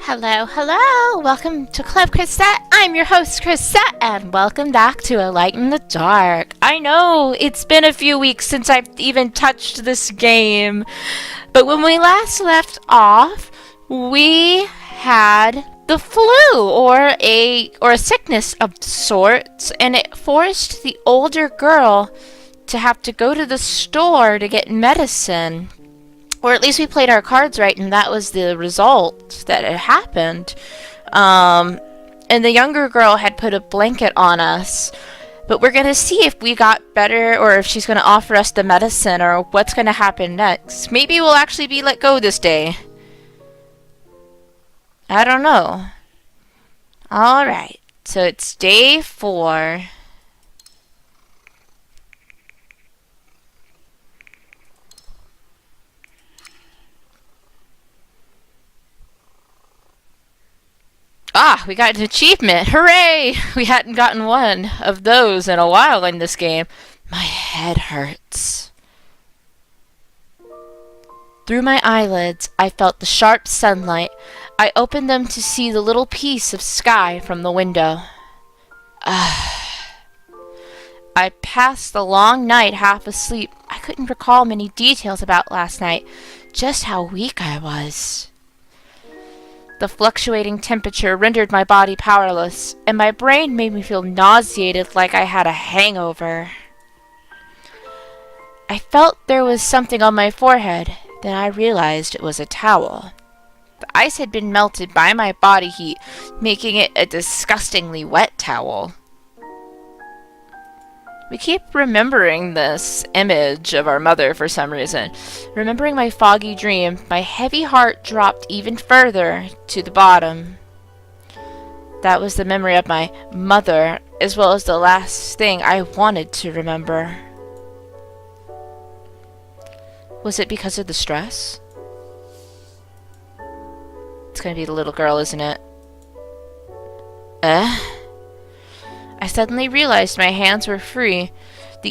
Hello, hello! Welcome to ClubChrisette. I'm your host, Chrisette, and welcome back to A Light in the Dark. I know, it's been a few weeks since I've even touched this game, but when we last left off, we had the flu, or a sickness of sorts, and it forced the older girl to have to go to the store to get medicine. Or at least we played our cards right, and that was the result that it happened. And the younger girl had put a blanket on us. But we're going to see if we got better, or if she's going to offer us the medicine, or what's going to happen next. Maybe we'll actually be let go this day. I don't know. Alright, so it's day 4. Ah, we got an achievement. Hooray! We hadn't gotten one of those in a while in this game. My head hurts. Through my eyelids, I felt the sharp sunlight. I opened them to see the little piece of sky from the window. I passed the long night half asleep. I couldn't recall many details about last night, just how weak I was. The fluctuating temperature rendered my body powerless, and my brain made me feel nauseated like I had a hangover. I felt there was something on my forehead, then I realized it was a towel. The ice had been melted by my body heat, making it a disgustingly wet towel. We keep remembering this image of our mother for some reason. Remembering my foggy dream, my heavy heart dropped even further to the bottom. That was the memory of my mother, as well as the last thing I wanted to remember. Was it because of the stress? It's gonna be the little girl, isn't it? I suddenly realized my hands were free.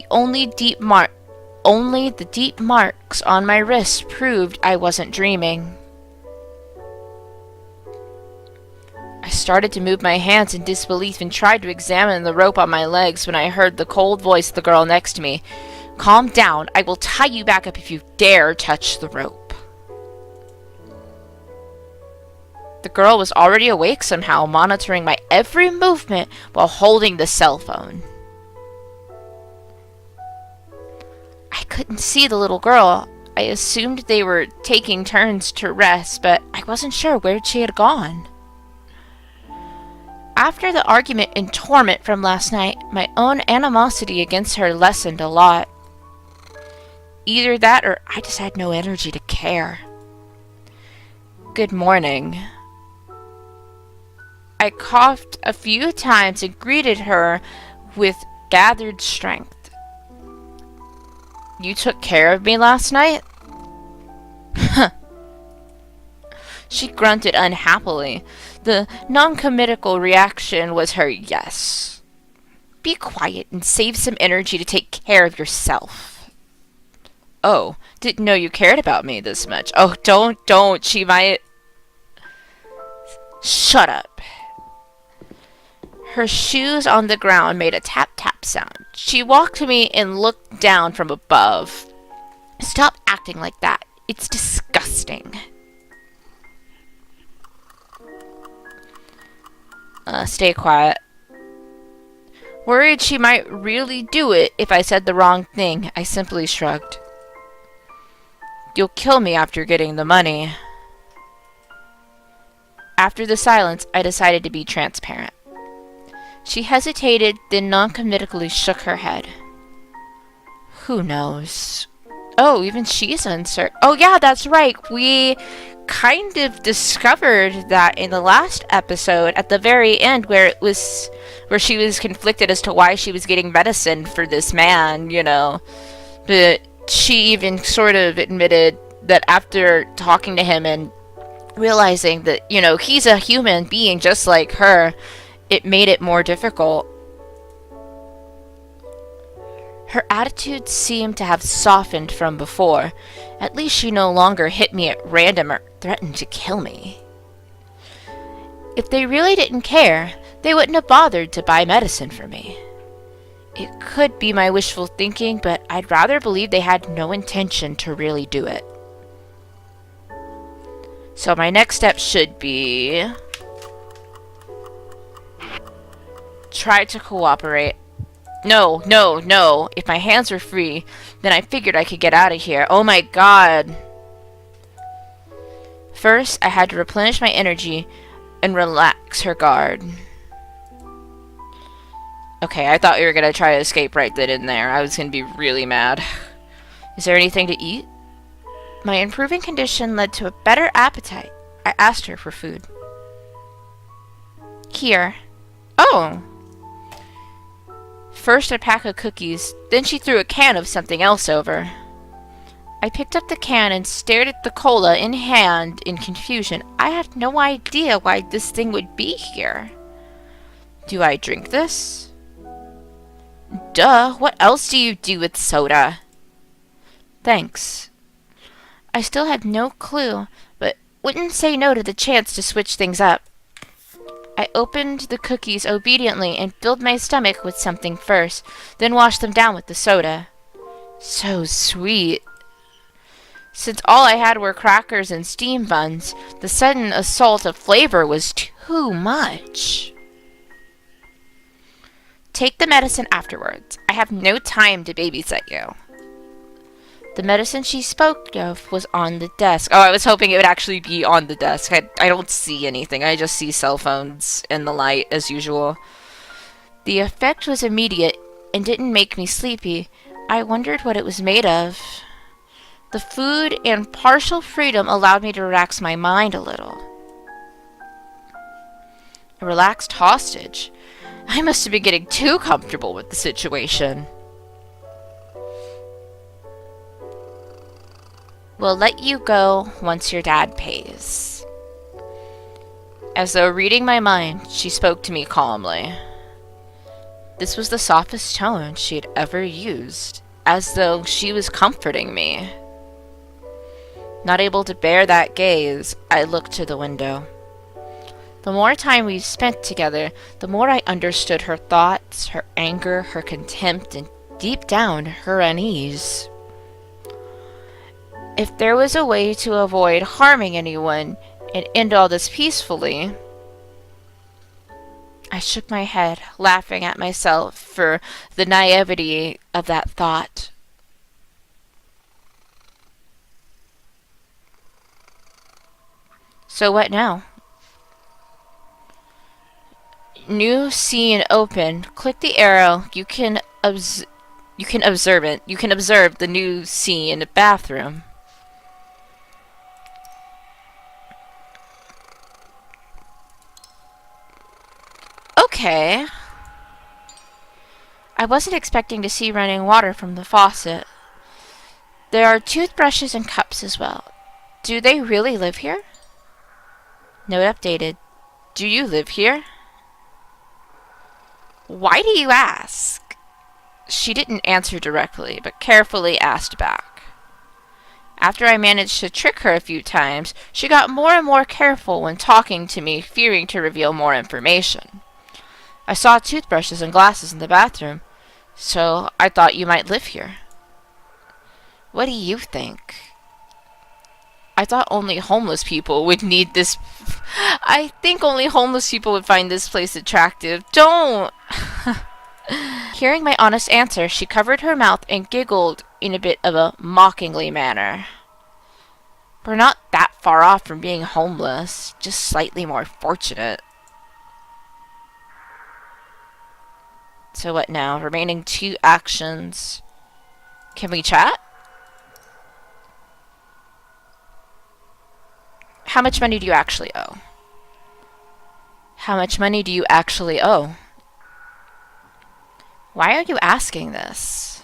Only the deep marks on my wrists proved I wasn't dreaming. I started to move my hands in disbelief and tried to examine the rope on my legs when I heard the cold voice of the girl next to me. "Calm down. I will tie you back up if you dare touch the rope." The girl was already awake somehow, monitoring my every movement while holding the cell phone. I couldn't see the little girl. I assumed they were taking turns to rest, but I wasn't sure where she had gone. After the argument and torment from last night, my own animosity against her lessened a lot. Either that or I just had no energy to care. Good morning. I coughed a few times and greeted her with gathered strength. "You took care of me last night?" She grunted unhappily. The non-committal reaction was her yes. "Be quiet and save some energy to take care of yourself." "Oh, didn't know you cared about me this much." "Oh, don't, she might..." "Shut up." Her shoes on the ground made a tap-tap sound. She walked to me and looked down from above. "Stop acting like that. It's disgusting." Stay quiet. Worried she might really do it if I said the wrong thing, I simply shrugged. "You'll kill me after getting the money." After the silence, I decided to be transparent. She hesitated, then non-committally shook her head. "Who knows?" "Oh, even she's uncertain." "Oh yeah, that's right. We kind of discovered that in the last episode at the very end where she was conflicted as to why she was getting medicine for this man, But she even sort of admitted that after talking to him and realizing that, he's a human being just like her, it made it more difficult. Her attitude seemed to have softened from before. At least she no longer hit me at random or threatened to kill me. If they really didn't care, they wouldn't have bothered to buy medicine for me. It could be my wishful thinking, but I'd rather believe they had no intention to really do it. So my next step should be... try to cooperate. No, no, no. If my hands were free, then I figured I could get out of here. Oh my god. First, I had to replenish my energy and relax her guard. Okay, I thought we were gonna try to escape right then and there. I was gonna be really mad. Is there anything to eat? My improving condition led to a better appetite. I asked her for food. Here. Oh! First a pack of cookies, then she threw a can of something else over. I picked up the can and stared at the cola in hand in confusion. I had no idea why this thing would be here. Do I drink this? Duh, what else do you do with soda? Thanks. I still had no clue, but wouldn't say no to the chance to switch things up. I opened the cookies obediently and filled my stomach with something first, then washed them down with the soda. So sweet. Since all I had were crackers and steam buns, the sudden assault of flavor was too much. Take the medicine afterwards. I have no time to babysit you. The medicine she spoke of was on the desk. Oh, I was hoping it would actually be on the desk. I don't see anything. I just see cell phones in the light, as usual. The effect was immediate and didn't make me sleepy. I wondered what it was made of. The food and partial freedom allowed me to relax my mind a little. A relaxed hostage. I must have been getting too comfortable with the situation. We'll let you go once your dad pays. As though reading my mind, she spoke to me calmly. This was the softest tone she had ever used, as though she was comforting me. Not able to bear that gaze, I looked to the window. The more time we spent together, the more I understood her thoughts, her anger, her contempt, and deep down, her unease. If there was a way to avoid harming anyone and end all this peacefully... I shook my head, laughing at myself for the naivety of that thought. So what now? New scene open. Click the arrow. You can observe the new scene in the bathroom. Okay. I wasn't expecting to see running water from the faucet. There are toothbrushes and cups as well. Do they really live here? Note updated. Do you live here? Why do you ask? She didn't answer directly, but carefully asked back. After I managed to trick her a few times, she got more and more careful when talking to me, fearing to reveal more information. I saw toothbrushes and glasses in the bathroom, so I thought you might live here. What do you think? I thought only homeless people would need this. I think only homeless people would find this place attractive. Don't! Hearing my honest answer, she covered her mouth and giggled in a bit of a mockingly manner. We're not that far off from being homeless, just slightly more fortunate. So what now? Remaining 2 actions. Can we chat? How much money do you actually owe? How much money do you actually owe? Why are you asking this?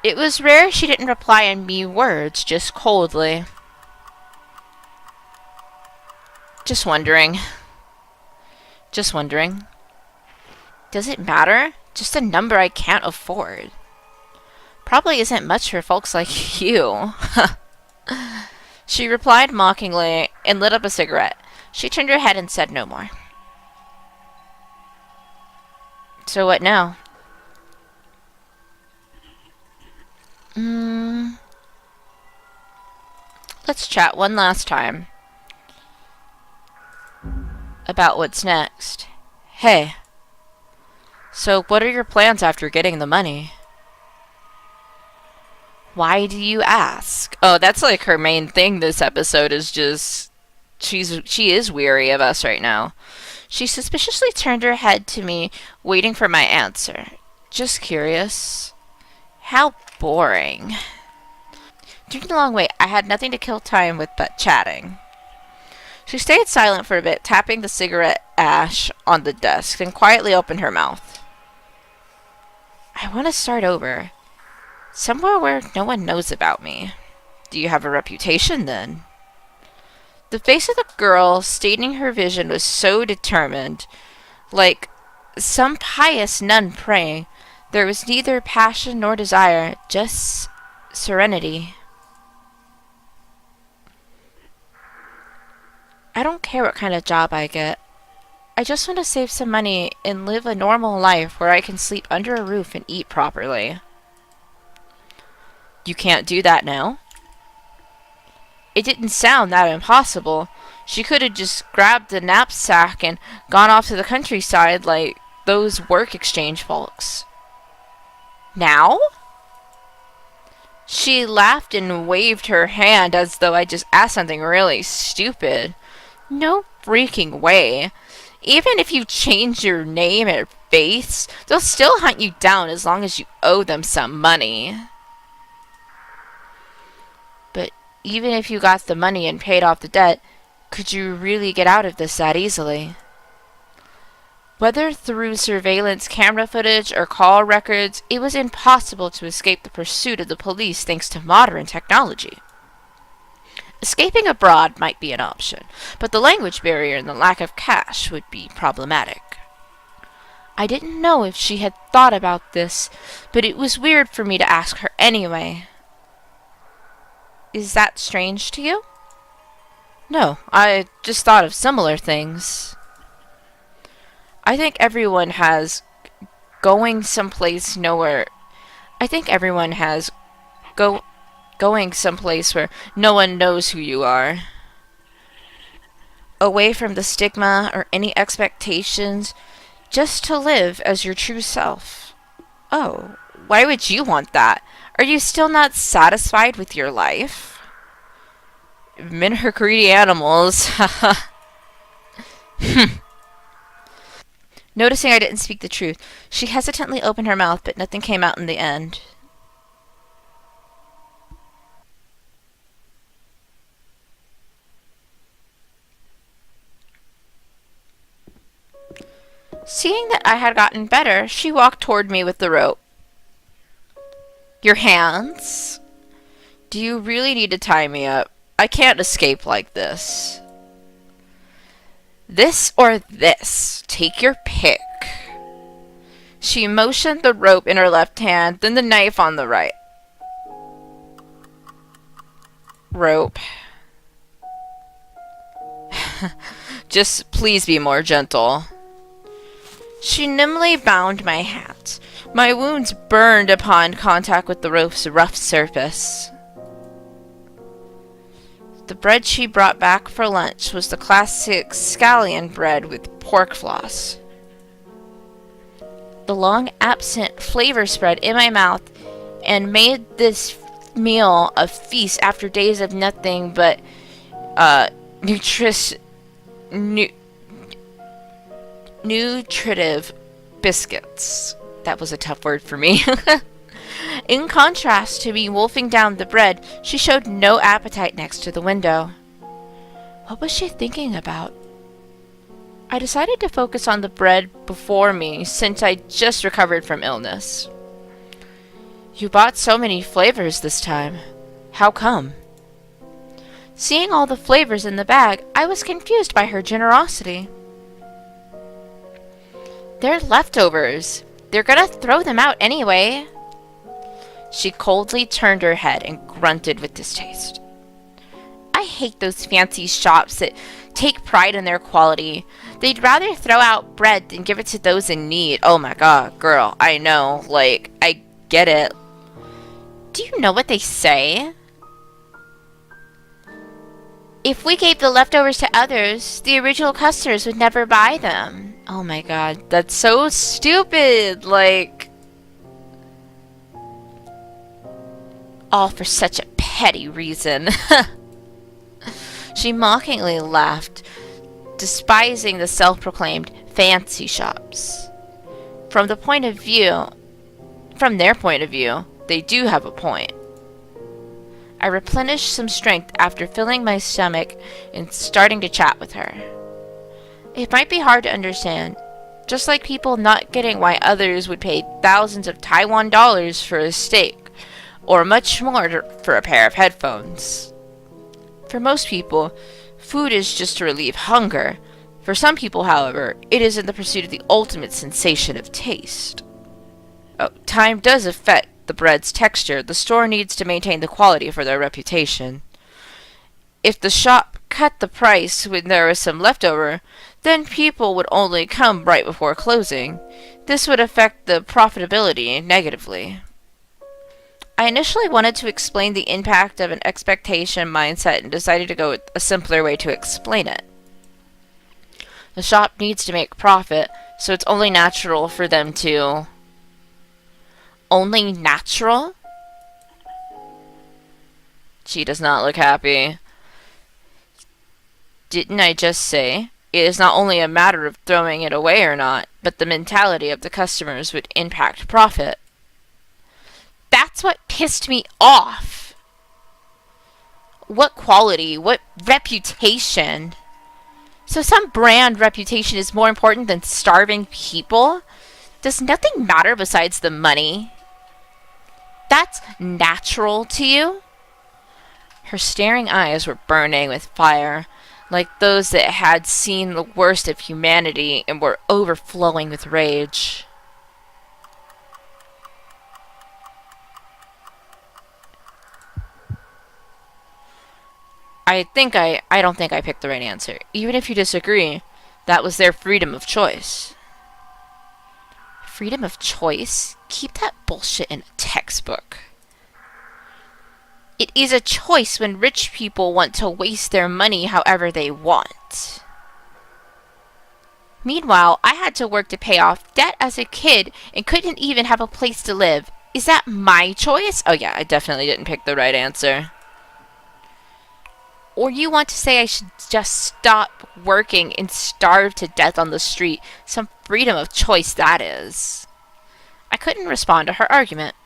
It was rare she didn't reply in me words, just coldly. Just wondering. Just wondering. Does it matter? Just a number I can't afford. Probably isn't much for folks like you. She replied mockingly and lit up a cigarette. She turned her head and said no more. So what now? Let's chat one last time about what's next. Hey, so what are your plans after getting the money? Why do you ask? Oh, that's like her main thing this episode is just she is weary of us right now. She suspiciously turned her head to me, waiting for my answer. Just curious. How boring. During the long wait, I had nothing to kill time with but chatting. She stayed silent for a bit, tapping the cigarette ash on the desk, then quietly opened her mouth. I want to start over. Somewhere where no one knows about me. Do you have a reputation, then? The face of the girl stating her vision was so determined, like some pious nun praying. There was neither passion nor desire, just serenity. I don't care what kind of job I get. I just want to save some money and live a normal life where I can sleep under a roof and eat properly. You can't do that now? It didn't sound that impossible. She could have just grabbed a knapsack and gone off to the countryside like those work exchange folks. Now? She laughed and waved her hand as though I just asked something really stupid. No freaking way. Even if you change your name or face, they'll still hunt you down as long as you owe them some money. But even if you got the money and paid off the debt, could you really get out of this that easily? Whether through surveillance camera footage or call records, it was impossible to escape the pursuit of the police thanks to modern technology. Escaping abroad might be an option, but the language barrier and the lack of cash would be problematic. I didn't know if she had thought about this, but it was weird for me to ask her anyway. Is that strange to you? No, I just thought of similar things. I think everyone has going someplace nowhere. I think everyone has going someplace where no one knows who you are. Away from the stigma or any expectations, just to live as your true self. Oh, why would you want that? Are you still not satisfied with your life? Men are greedy animals. Noticing I didn't speak the truth, she hesitantly opened her mouth, but nothing came out in the end. Seeing that I had gotten better, she walked toward me with the rope. Your hands? Do you really need to tie me up? I can't escape like this. This or this. Take your pick. She motioned the rope in her left hand, then the knife on the right. Rope. Just please be more gentle. She nimbly bound my hands. My wounds burned upon contact with the rope's rough surface. The bread she brought back for lunch was the classic scallion bread with pork floss. The long absent flavor spread in my mouth and made this meal a feast after days of nothing but nutritive biscuits. That was a tough word for me. In contrast to me wolfing down the bread, she showed no appetite next to the window. What was she thinking about? I decided to focus on the bread before me since I just recovered from illness. You bought so many flavors this time. How come? Seeing all the flavors in the bag, I was confused by her generosity. They're leftovers. They're gonna throw them out anyway. She coldly turned her head and grunted with distaste. I hate those fancy shops that take pride in their quality. They'd rather throw out bread than give it to those in need. Oh my god, girl, I know. Like, I get it. Do you know what they say? If we gave the leftovers to others, the original customers would never buy them. Oh my god, that's so stupid. Like, all for such a petty reason. She mockingly laughed, despising the self-proclaimed fancy shops. From their point of view, they do have a point. I replenished some strength after filling my stomach and starting to chat with her. It might be hard to understand, just like people not getting why others would pay thousands of Taiwan dollars for a steak, or much more for a pair of headphones. For most people, food is just to relieve hunger. For some people, however, it is in the pursuit of the ultimate sensation of taste. Oh, time does affect the bread's texture. The store needs to maintain the quality for their reputation. If the shop cut the price when there was some leftover, then people would only come right before closing. This would affect the profitability negatively. I initially wanted to explain the impact of an expectation mindset and decided to go with a simpler way to explain it. The shop needs to make profit, so it's only natural for them to... Only natural? She does not look happy. Didn't I just say it is not only a matter of throwing it away or not, but the mentality of the customers would impact profit? That's what pissed me off. What quality? What reputation? So some brand reputation is more important than starving people? Does nothing matter besides the money? That's natural to you? Her staring eyes were burning with fire, like those that had seen the worst of humanity and were overflowing with rage. I don't think I picked the right answer. Even if you disagree, that was their freedom of choice. Freedom of choice? Keep that bullshit in a textbook. It is a choice when rich people want to waste their money however they want. Meanwhile, I had to work to pay off debt as a kid and couldn't even have a place to live. Is that my choice? Oh yeah, I definitely didn't pick the right answer. Or you want to say I should just stop working and starve to death on the street? Some freedom of choice that is. I couldn't respond to her argument.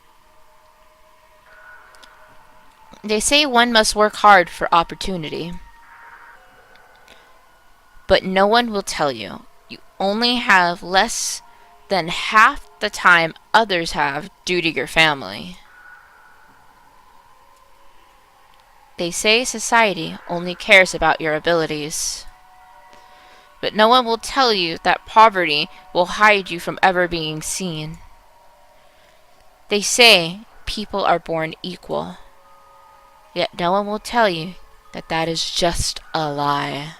They say one must work hard for opportunity. But no one will tell you. You only have less than half the time others have due to your family. They say society only cares about your abilities. But no one will tell you that poverty will hide you from ever being seen. They say people are born equal. Yet no one will tell you that that is just a lie.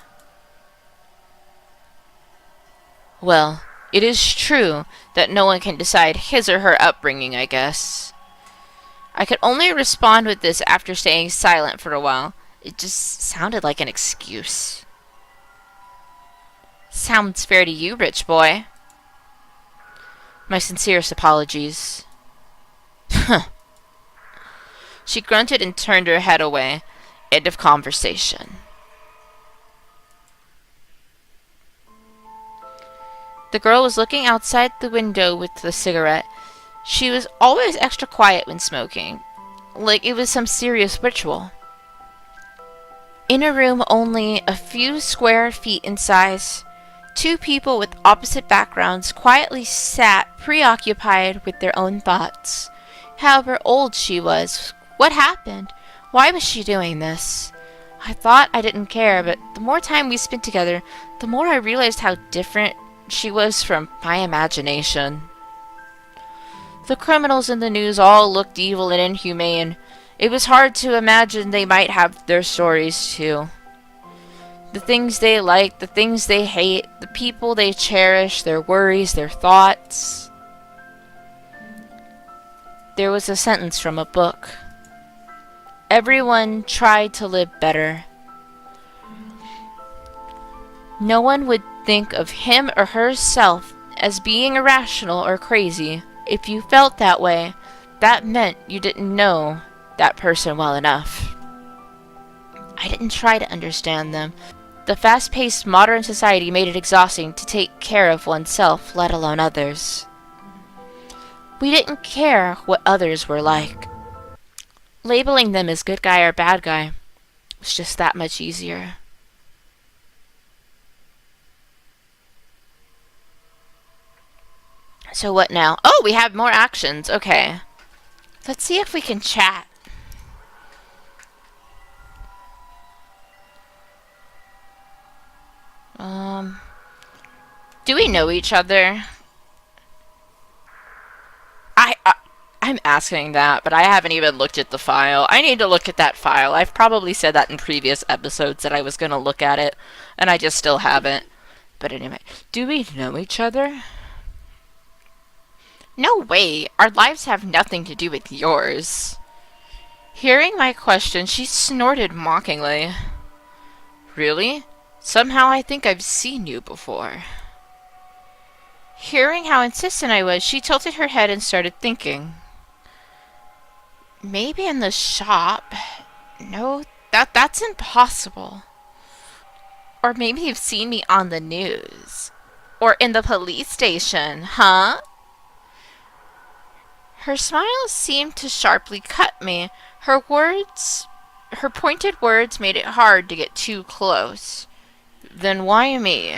Well, it is true that no one can decide his or her upbringing, I guess. I could only respond with this after staying silent for a while. It just sounded like an excuse. Sounds fair to you, rich boy. My sincerest apologies. She grunted and turned her head away. End of conversation. The girl was looking outside the window with the cigarette. She was always extra quiet when smoking, like it was some serious ritual. In a room only a few square feet in size, two people with opposite backgrounds quietly sat, preoccupied with their own thoughts. However old she was, what happened? Why was she doing this? I thought I didn't care, but the more time we spent together, the more I realized how different she was from my imagination. The criminals in the news all looked evil and inhumane. It was hard to imagine they might have their stories too. The things they like, the things they hate, the people they cherish, their worries, their thoughts. There was a sentence from a book. Everyone tried to live better. No one would think of him or herself as being irrational or crazy. If you felt that way, that meant you didn't know that person well enough. I didn't try to understand them. The fast-paced modern society made it exhausting to take care of oneself, let alone others. We didn't care what others were like. Labeling them as good guy or bad guy was just that much easier. So what now? Oh, we have more actions. Okay. Let's see if we can chat. Do we know each other? I'm asking that, but I haven't even looked at the file. I need to look at that file. I've probably said that in previous episodes that I was going to look at it, and I just still haven't. But anyway, do we know each other? No way. Our lives have nothing to do with yours. Hearing my question, she snorted mockingly. Really? Somehow I think I've seen you before. Hearing how insistent I was, she tilted her head and started thinking. Maybe in the shop. No, that's impossible. Or maybe you've seen me on the news. Or in the police station, huh? Her smile seemed to sharply cut me. Her pointed words made it hard to get too close. Then why me?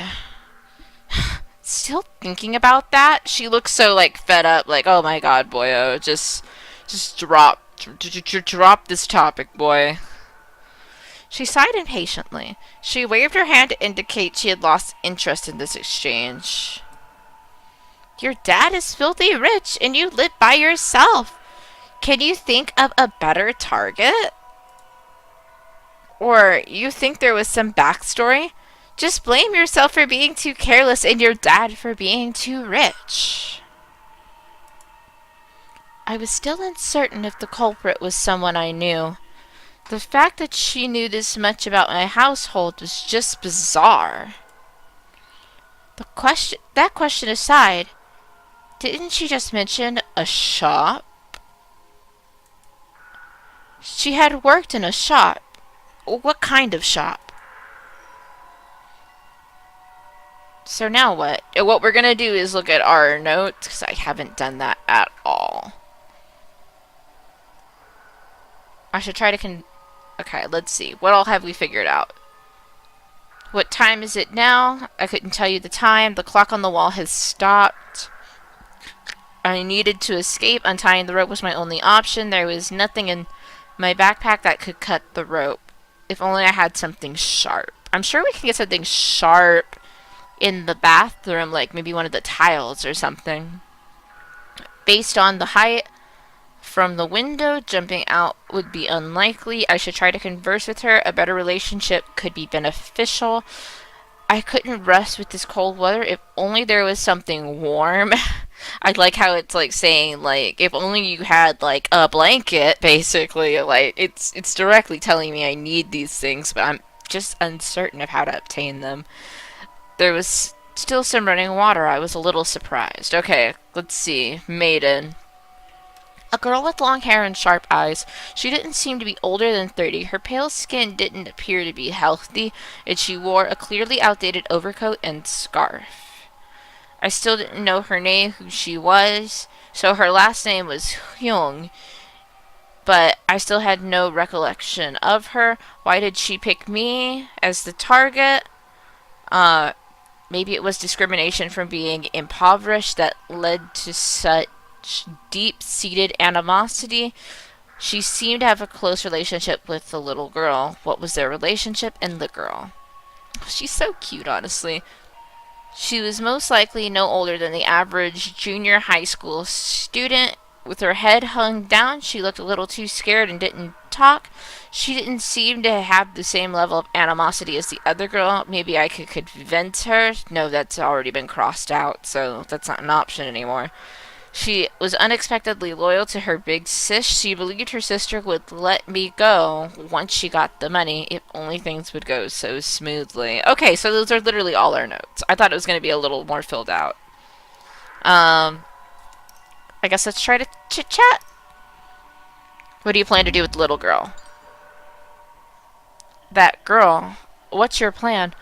Still thinking about that? She looks so, fed up, oh my god, boyo, just drop this topic, boy. She sighed impatiently. She waved her hand to indicate she had lost interest in this exchange. Your dad is filthy rich, and you live by yourself. Can you think of a better target? Or you think there was some backstory? Just blame yourself for being too careless and your dad for being too rich. I was still uncertain if the culprit was someone I knew. The fact that she knew this much about my household was just bizarre. That question aside, didn't she just mention a shop? She had worked in a shop. What kind of shop? So now what? What we're gonna do is look at our notes, because I haven't done that at all. I should try to okay, let's see. What all have we figured out? What time is it now? I couldn't tell you the time. The clock on the wall has stopped. I needed to escape. Untying the rope was my only option. There was nothing in my backpack that could cut the rope. If only I had something sharp. I'm sure we can get something sharp in the bathroom, maybe one of the tiles or something. Based on the height from the window, jumping out would be unlikely. I should try to converse with her. A better relationship could be beneficial. I couldn't rest with this cold weather. If only there was something warm. I like how it's saying if only you had a blanket, basically. It's directly telling me I need these things, but I'm just uncertain of how to obtain them. There was still some running water. I was a little surprised. Okay, let's see. Maiden. A girl with long hair and sharp eyes. She didn't seem to be older than 30. Her pale skin didn't appear to be healthy, and she wore a clearly outdated overcoat and scarf. I still didn't know her name, who she was, so her last name was Hyung, but I still had no recollection of her. Why did she pick me as the target? Maybe it was discrimination from being impoverished that led to such deep-seated animosity. She seemed to have a close relationship with the little girl. What was their relationship and the girl? She's so cute, honestly. She was most likely no older than the average junior high school student. With her head hung down, she looked a little too scared and didn't talk. She didn't seem to have the same level of animosity as the other girl. Maybe I could convince her. No, that's already been crossed out, so that's not an option anymore. She was unexpectedly loyal to her big sis. She believed her sister would let me go once she got the money, if only things would go so smoothly. Okay, so those are literally all our notes. I thought it was going to be a little more filled out. I guess let's try to chit-chat. What do you plan to do with the little girl? That girl? What's your plan?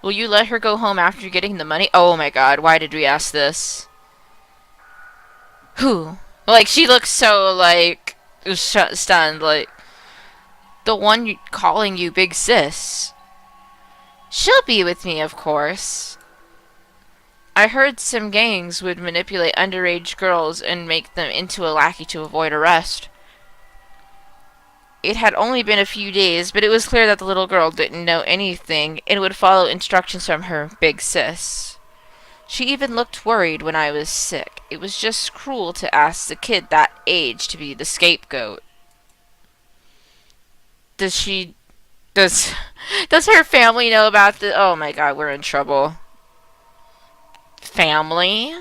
Will you let her go home after getting the money? Oh my god, why did we ask this? Who? Like, she looks so, like, stunned, like, the one calling you big sis. She'll be with me, of course. I heard some gangs would manipulate underage girls and make them into a lackey to avoid arrest. It had only been a few days, but it was clear that the little girl didn't know anything and would follow instructions from her big sis. She even looked worried when I was sick. It was just cruel to ask the kid that age to be the scapegoat. Does her family know about the... Oh my god, we're in trouble. Family?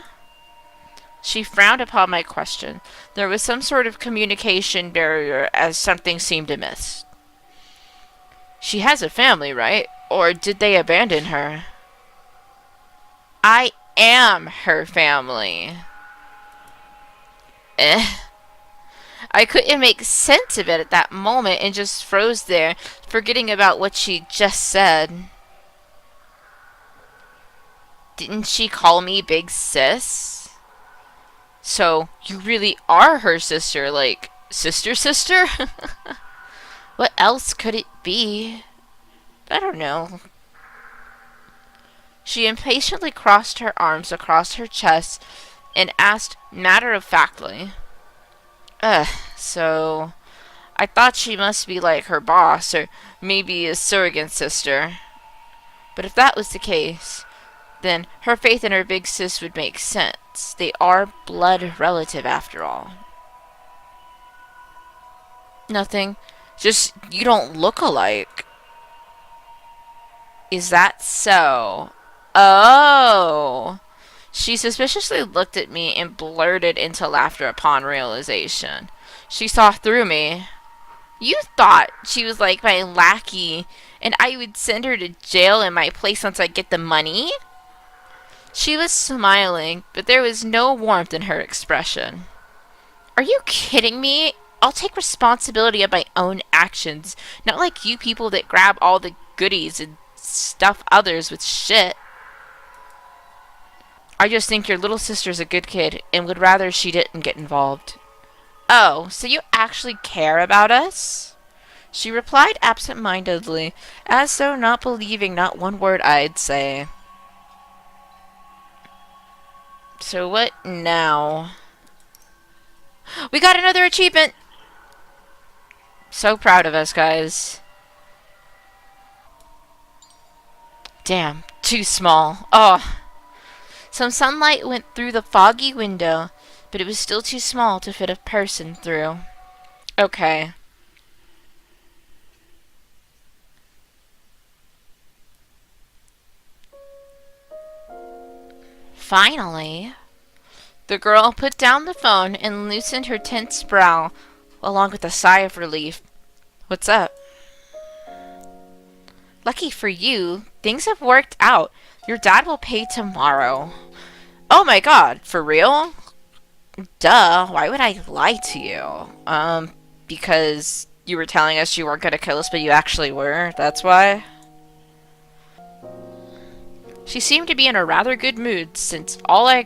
She frowned upon my question. There was some sort of communication barrier, as something seemed amiss. She has a family, right? Or did they abandon her? I am her family. I couldn't make sense of it at that moment and just froze there, forgetting about what she just said. Didn't she call me big sis? So, you really are her sister, like, sister? What else could it be? I don't know. She impatiently crossed her arms across her chest and asked matter-of-factly, so I thought she must be like her boss, or maybe a surrogate sister. But if that was the case, then her faith in her big sis would make sense. They are blood relative, after all. Nothing. Just, you don't look alike. Is that so? Oh. She suspiciously looked at me and blurted into laughter upon realization. She saw through me. You thought she was like my lackey and I would send her to jail in my place once I get the money? She was smiling, but there was no warmth in her expression. Are you kidding me? I'll take responsibility of my own actions, not like you people that grab all the goodies and stuff others with shit. I just think your little sister's a good kid and would rather she didn't get involved. Oh, so you actually care about us? She replied absent-mindedly, as though not believing not one word I'd say. So what now? We got another achievement! So proud of us, guys. Damn, too small. Oh. Some sunlight went through the foggy window, but it was still too small to fit a person through. Okay. Finally. The girl put down the phone and loosened her tense brow, along with a sigh of relief. What's up? Lucky for you, things have worked out. Your dad will pay tomorrow. Oh my god, for real? Duh, why would I lie to you? Because you were telling us you weren't gonna kill us, but you actually were? That's why? She seemed to be in a rather good mood, since all I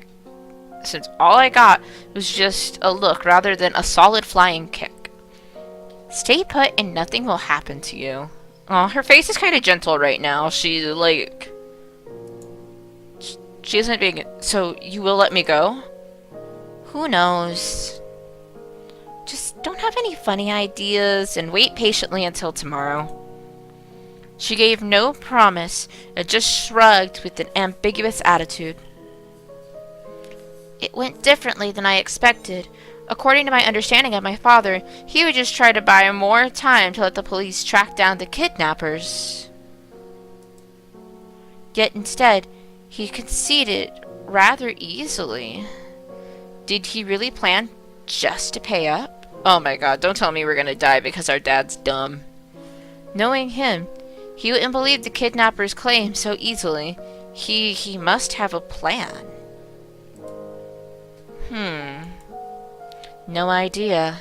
got was just a look rather than a solid flying kick. Stay put and nothing will happen to you. Oh, her face is kind of gentle right now. She isn't being... So, you will let me go? Who knows? Just don't have any funny ideas and wait patiently until tomorrow. She gave no promise and just shrugged with an ambiguous attitude. It went differently than I expected. According to my understanding of my father, he would just try to buy more time to let the police track down the kidnappers. Yet instead, he conceded rather easily. Did he really plan just to pay up? Oh my god, don't tell me we're gonna die because our dad's dumb. Knowing him, he wouldn't believe the kidnapper's claim so easily. He must have a plan. No idea.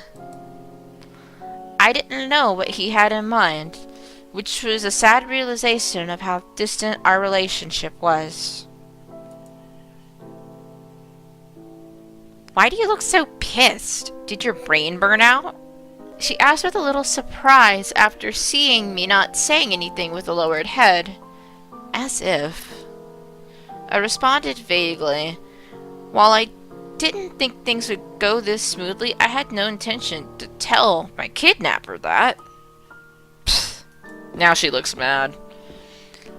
I didn't know what he had in mind, which was a sad realization of how distant our relationship was. Why do you look so pissed? Did your brain burn out? She asked with a little surprise after seeing me not saying anything with a lowered head. As if. I responded vaguely. While I didn't think things would go this smoothly, I had no intention to tell my kidnapper that. Pfft. Now she looks mad.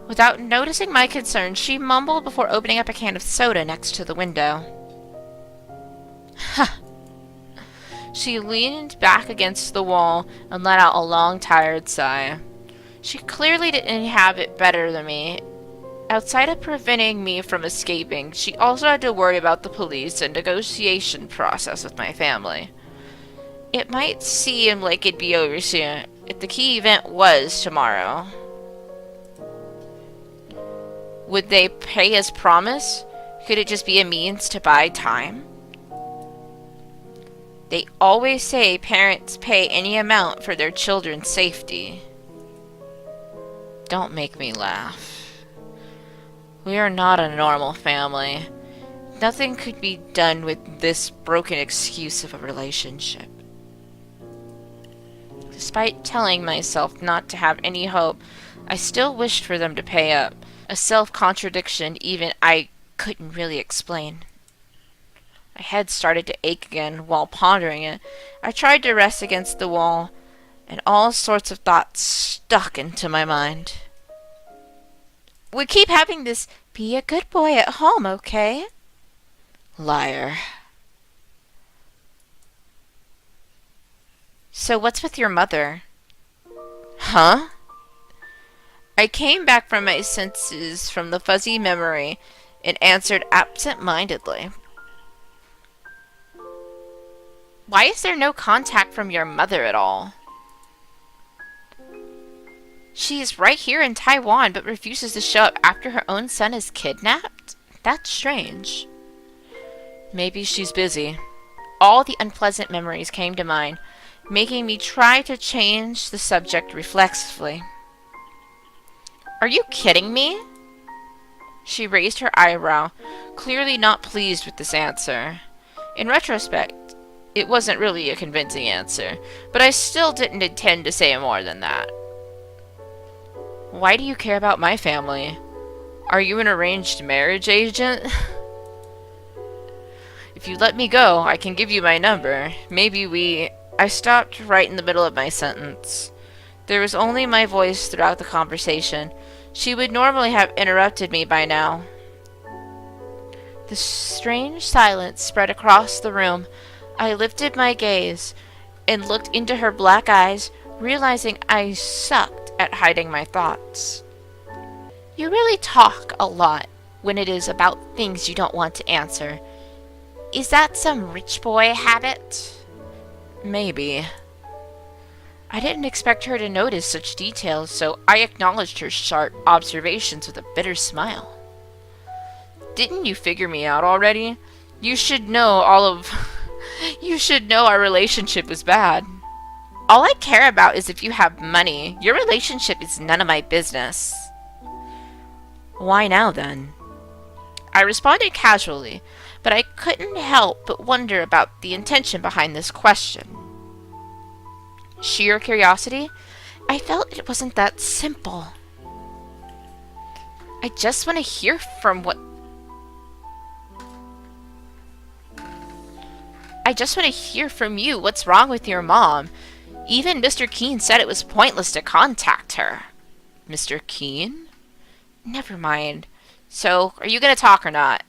Without noticing my concern, she mumbled before opening up a can of soda next to the window. Ha! She leaned back against the wall and let out a long, tired sigh. She clearly didn't have it better than me. Outside of preventing me from escaping, she also had to worry about the police and negotiation process with my family. It might seem like it'd be over soon if the key event was tomorrow. Would they pay as promised? Could it just be a means to buy time? They always say parents pay any amount for their children's safety. Don't make me laugh. We are not a normal family. Nothing could be done with this broken excuse of a relationship. Despite telling myself not to have any hope, I still wished for them to pay up. A self-contradiction even I couldn't really explain. My head started to ache again while pondering it. I tried to rest against the wall, and all sorts of thoughts stuck into my mind. We keep having this be a good boy at home, okay? Liar. So what's with your mother? Huh? I came back from my senses from the fuzzy memory and answered absent-mindedly. Why is there no contact from your mother at all? She is right here in Taiwan, but refuses to show up after her own son is kidnapped? That's strange. Maybe she's busy. All the unpleasant memories came to mind, making me try to change the subject reflexively. Are you kidding me? She raised her eyebrow, clearly not pleased with this answer. In retrospect, it wasn't really a convincing answer, but I still didn't intend to say more than that. Why do you care about my family? Are you an arranged marriage agent? If you let me go, I can give you my number. I stopped right in the middle of my sentence. There was only my voice throughout the conversation. She would normally have interrupted me by now. The strange silence spread across the room. I lifted my gaze and looked into her black eyes, realizing I sucked at hiding my thoughts. You really talk a lot when it is about things you don't want to answer. Is that some rich boy habit? Maybe. I didn't expect her to notice such details, so I acknowledged her sharp observations with a bitter smile. Didn't you figure me out already? You should know our relationship was bad. All I care about is if you have money. Your relationship is none of my business. Why now, then? I responded casually, but I couldn't help but wonder about the intention behind this question. Sheer curiosity? I felt it wasn't that simple. I just want to hear from you what's wrong with your mom. Even Mr. Keene said it was pointless to contact her. Mr. Keene? Never mind. So, are you going to talk or not?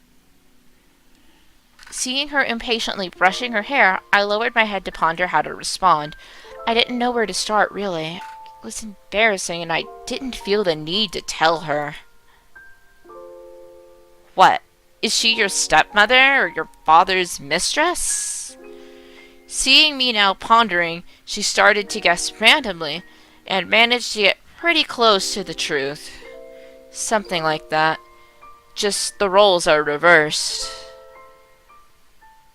Seeing her impatiently brushing her hair, I lowered my head to ponder how to respond. I didn't know where to start, really. It was embarrassing, and I didn't feel the need to tell her. What? Is she your stepmother or your father's mistress? Seeing me now pondering, she started to guess randomly and managed to get pretty close to the truth. Something like that. Just the roles are reversed.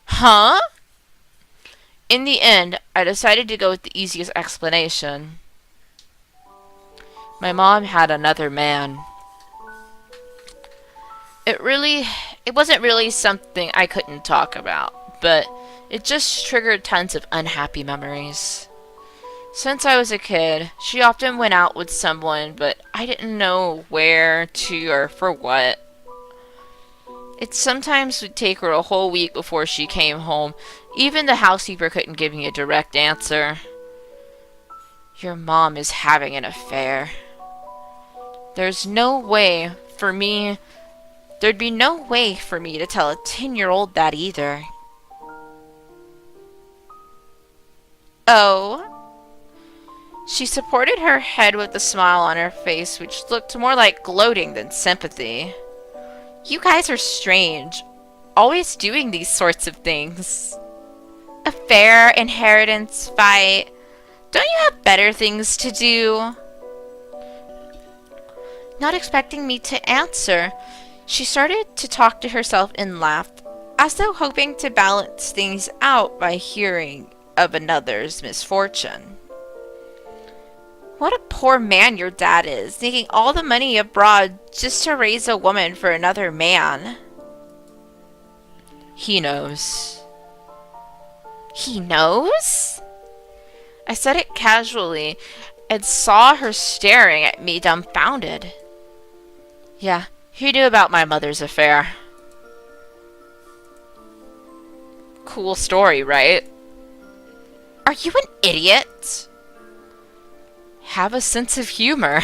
Huh? In the end, I decided to go with the easiest explanation. My mom had another man. It wasn't really something I couldn't talk about, but it just triggered tons of unhappy memories. Since I was a kid, she often went out with someone, but I didn't know where to or for what. It sometimes would take her a whole week before she came home. Even the housekeeper couldn't give me a direct answer. Your mom is having an affair. There'd be no way for me to tell a 10-year-old that either. Oh. She supported her head with a smile on her face, which looked more like gloating than sympathy. You guys are strange. Always doing these sorts of things. Affair, inheritance, fight. Don't you have better things to do? Not expecting me to answer, she started to talk to herself and laugh, as though hoping to balance things out by hearing of another's misfortune. What a poor man your dad is, making all the money abroad just to raise a woman for another man. He knows. He knows? I said it casually and saw her staring at me dumbfounded. Yeah, he knew about my mother's affair. Cool story, right? Are you an idiot? Have a sense of humor.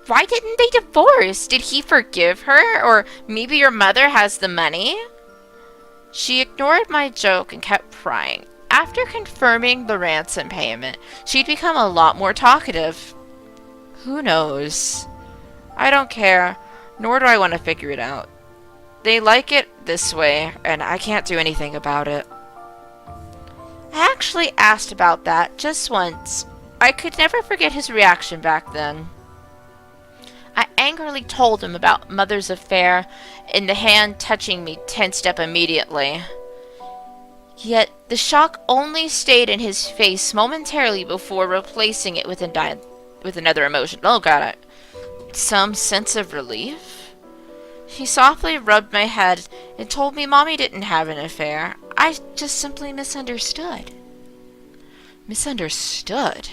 Why didn't they divorce? Did he forgive her? Or maybe your mother has the money? She ignored my joke and kept prying. After confirming the ransom payment, she'd become a lot more talkative. Who knows? I don't care, nor do I want to figure it out. They like it this way, and I can't do anything about it. I actually asked about that just once. I could never forget his reaction back then. I angrily told him about Mother's affair, and the hand touching me tensed up immediately. Yet the shock only stayed in his face momentarily before replacing it with another emotion. Oh god, some sense of relief? He softly rubbed my head and told me Mommy didn't have an affair. I just simply misunderstood. Misunderstood?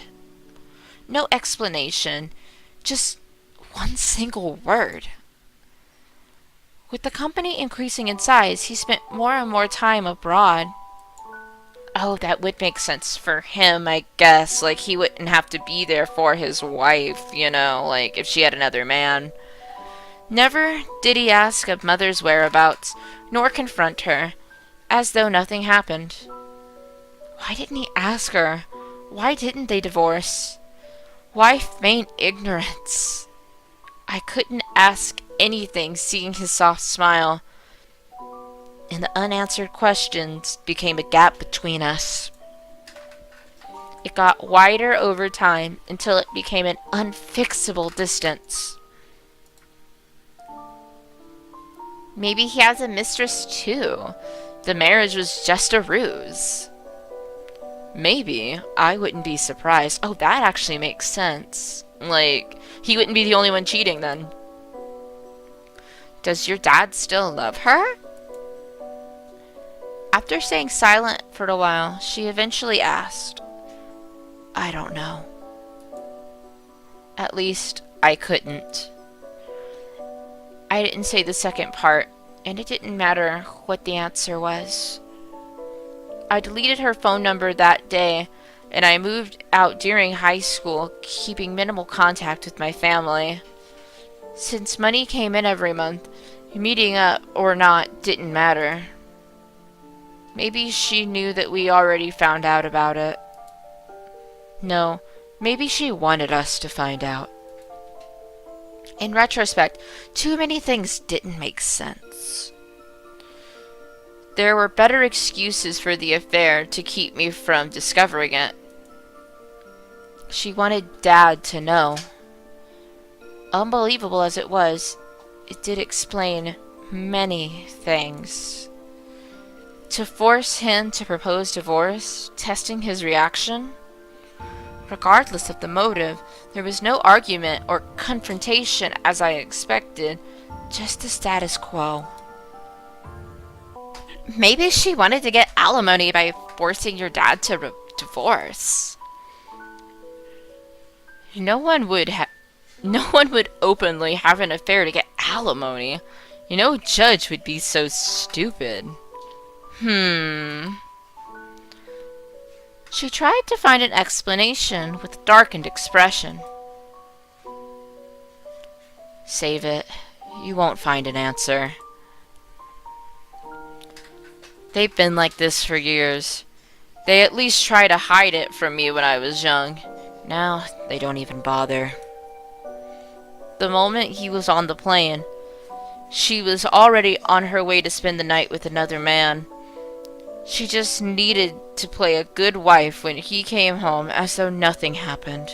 No explanation. Just one single word. With the company increasing in size, he spent more and more time abroad. Oh, that would make sense for him, I guess. Like, he wouldn't have to be there for his wife, you know, like, if she had another man. Never did he ask of Mother's whereabouts, nor confront her, as though nothing happened. Why didn't he ask her? Why didn't they divorce? Why feign ignorance? I couldn't ask anything, seeing his soft smile, and the unanswered questions became a gap between us. It got wider over time until it became an unfixable distance. Maybe he has a mistress too. The marriage was just a ruse. Maybe. I wouldn't be surprised. Oh, that actually makes sense. Like, he wouldn't be the only one cheating then. Does your dad still love her? After staying silent for a while, she eventually asked. I don't know. At least, I couldn't. I didn't say the second part, and it didn't matter what the answer was. I deleted her phone number that day, and I moved out during high school, keeping minimal contact with my family. Since money came in every month, Meeting up or not didn't matter. Maybe she knew that we already found out about it. No, maybe she wanted us to find out. In retrospect, too many things didn't make sense. There were better excuses for the affair to keep me from discovering it. She wanted Dad to know. Unbelievable as it was, it did explain many things. To force him to propose divorce, testing his reaction. Regardless of the motive, there was no argument or confrontation as I expected, just the status quo. Maybe she wanted to get alimony by forcing your dad to divorce. No one would openly have an affair to get alimony. No judge would be so stupid. She tried to find an explanation with darkened expression. Save it. You won't find an answer. They've been like this for years. They at least tried to hide it from me when I was young. Now, they don't even bother. The moment he was on the plane, she was already on her way to spend the night with another man. She just needed to play a good wife when he came home as though nothing happened.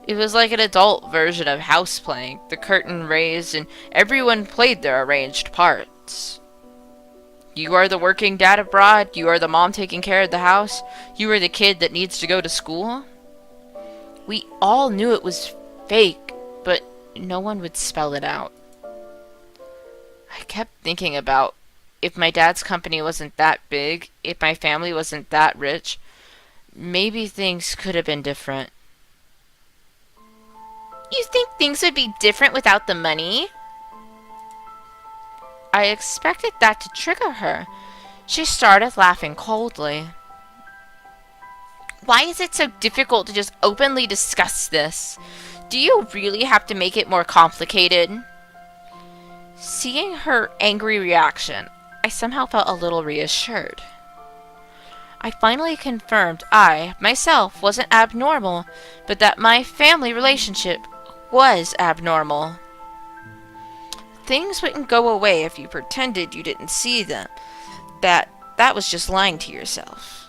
It was like an adult version of house playing, the curtain raised and everyone played their arranged parts. You are the working dad abroad, you are the mom taking care of the house, you are the kid that needs to go to school. We all knew it was fake, but no one would spell it out. I kept thinking about if my dad's company wasn't that big, if my family wasn't that rich, maybe things could have been different. You think things would be different without the money? I expected that to trigger her. She started laughing coldly. Why is it so difficult to just openly discuss this? Do you really have to make it more complicated? Seeing her angry reaction, I somehow felt a little reassured. I finally confirmed I, myself, wasn't abnormal, but that my family relationship was abnormal. Things wouldn't go away if you pretended you didn't see them. That was just lying to yourself.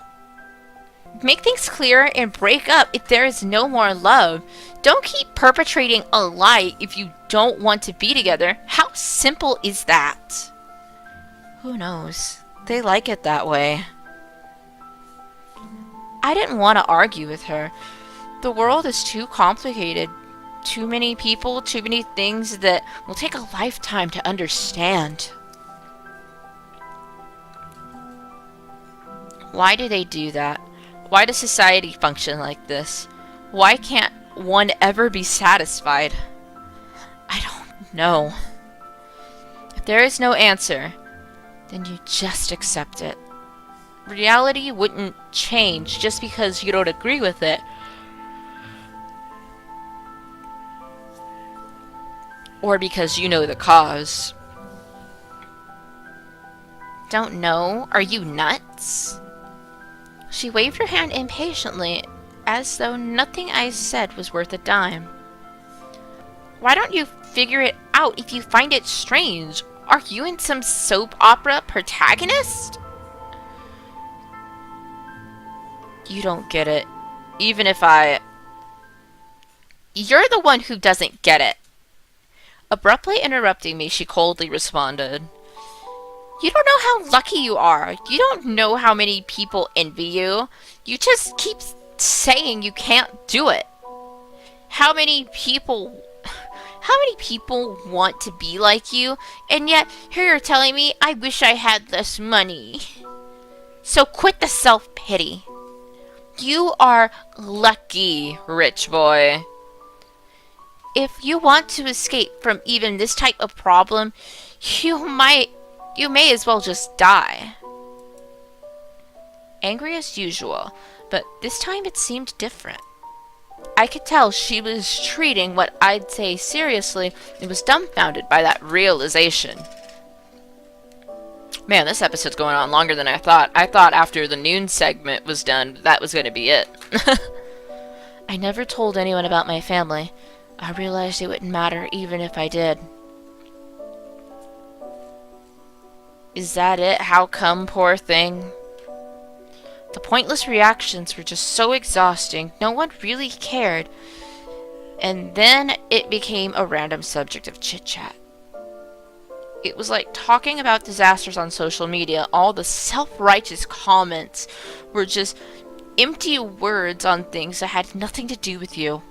Make things clearer and break up if there is no more love. Don't keep perpetrating a lie if you don't want to be together. How simple is that? Who knows? They like it that way. I didn't want to argue with her. The world is too complicated. Too many people, too many things that will take a lifetime to understand. Why do they do that? Why does society function like this? Why can't one ever be satisfied? I don't know. If there is no answer, then you just accept it. Reality wouldn't change just because you don't agree with it. Or because you know the cause. Don't know? Are you nuts? She waved her hand impatiently, as though nothing I said was worth a dime. Why don't you figure it out if you find it strange? Are you in some soap opera protagonist? You don't get it. Even if I... You're the one who doesn't get it. Abruptly interrupting me, she coldly responded. You don't know how lucky you are. You don't know how many people envy you. You just keep saying you can't do it. How many people want to be like you, and yet here you're telling me I wish I had this money. So quit the self-pity. You are lucky, rich boy. If you want to escape from even this type of problem, you may as well just die. Angry as usual, but this time it seemed different. I could tell she was treating what I'd say seriously and was dumbfounded by that realization. Man, this episode's going on longer than I thought. I thought after the noon segment was done, that was going to be it. I never told anyone about my family. I realized it wouldn't matter even if I did. Is that it? How come, poor thing? The pointless reactions were just so exhausting. No one really cared. And then it became a random subject of chit-chat. It was like talking about disasters on social media. All the self-righteous comments were just empty words on things that had nothing to do with you.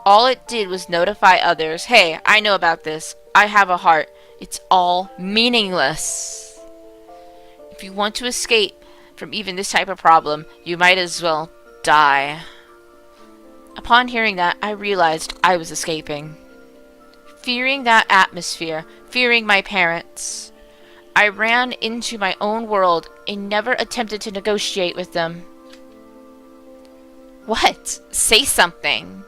All it did was notify others, hey, I know about this. I have a heart. It's all meaningless. If you want to escape from even this type of problem, you might as well die. Upon hearing that, I realized I was escaping. Fearing that atmosphere, fearing my parents, I ran into my own world and never attempted to negotiate with them. What? Say something.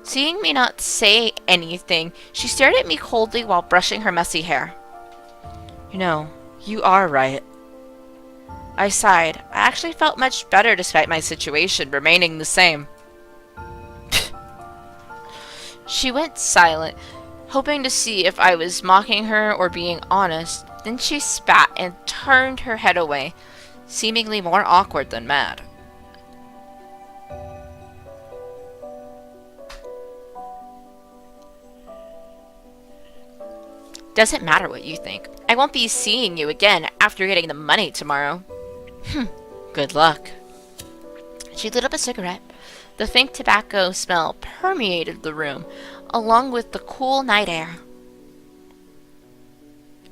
Seeing me not say anything, she stared at me coldly while brushing her messy hair. You know, you are right. I sighed. I actually felt much better despite my situation remaining the same. She went silent, hoping to see if I was mocking her or being honest. Then she spat and turned her head away, seemingly more awkward than mad. Doesn't matter what you think. I won't be seeing you again after getting the money tomorrow. Good luck. She lit up a cigarette. The faint tobacco smell permeated the room, along with the cool night air.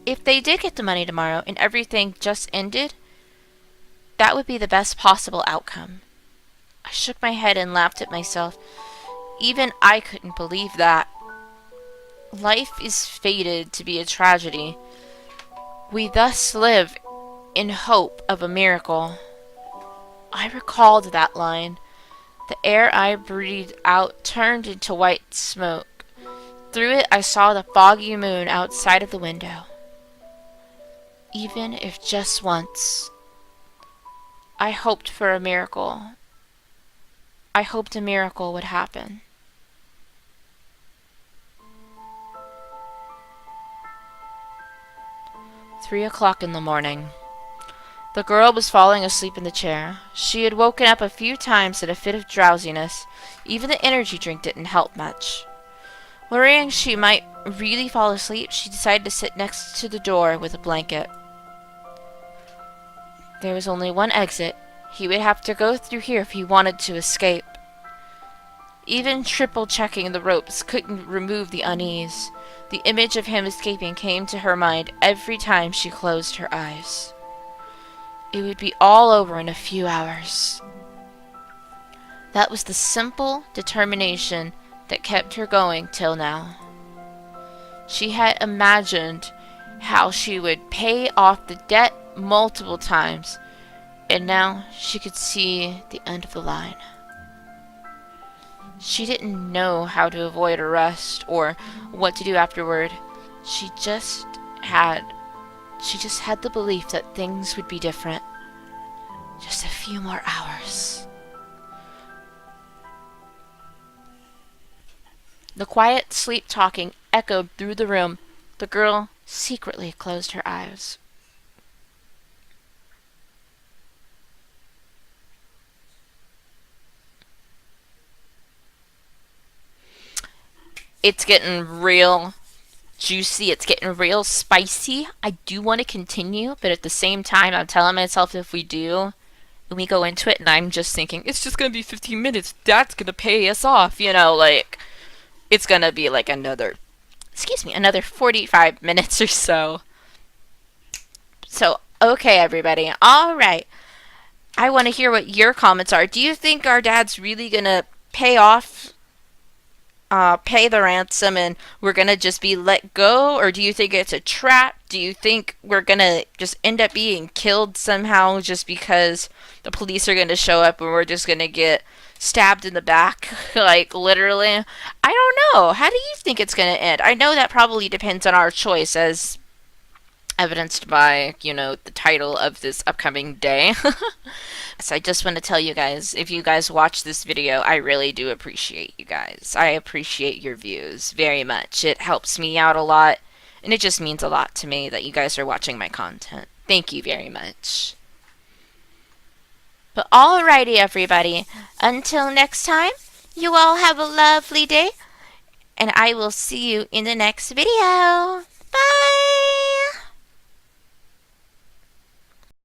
If they did get the money tomorrow and everything just ended, that would be the best possible outcome. I shook my head and laughed at myself. Even I couldn't believe that. Life is fated to be a tragedy. We thus live in hope of a miracle. I recalled that line. The air I breathed out turned into white smoke. Through it I saw the foggy moon outside of the window. Even if just once, I hoped for a miracle. I hoped a miracle would happen. "3 o'clock in the morning. The girl was falling asleep in the chair. She had woken up a few times in a fit of drowsiness. Even the energy drink didn't help much. Worrying she might really fall asleep, she decided to sit next to the door with a blanket. There was only one exit. He would have to go through here if he wanted to escape. Even triple-checking the ropes couldn't remove the unease. The image of him escaping came to her mind every time she closed her eyes. It would be all over in a few hours. That was the simple determination that kept her going till now. She had imagined how she would pay off the debt multiple times, and now she could see the end of the line. She didn't know how to avoid arrest or what to do afterward. She just had the belief that things would be different. Just a few more hours. The quiet sleep-talking echoed through the room. The girl secretly closed her eyes. It's getting real juicy. It's getting real spicy. I do want to continue, but at the same time, I'm telling myself if we do, and we go into it, and I'm just thinking, it's just going to be 15 minutes. That's going to pay us off. You know, like, it's going to be like another 45 minutes or so. So, okay, everybody. All right. I want to hear what your comments are. Do you think our dad's really going to pay the ransom and we're gonna just be let go, or do you think it's a trap? Do you think we're gonna just end up being killed somehow just because the police are gonna show up and we're just gonna get stabbed in the back, like literally. I don't know. How do you think it's going to end? I know that probably depends on our choice, as evidenced by, the title of this upcoming day. So I just want to tell you guys, if you guys watch this video, I really do appreciate you guys. I appreciate your views very much. It helps me out a lot, and it just means a lot to me that you guys are watching my content. Thank you very much. But alrighty, everybody. Until next time, you all have a lovely day, and I will see you in the next video. Bye!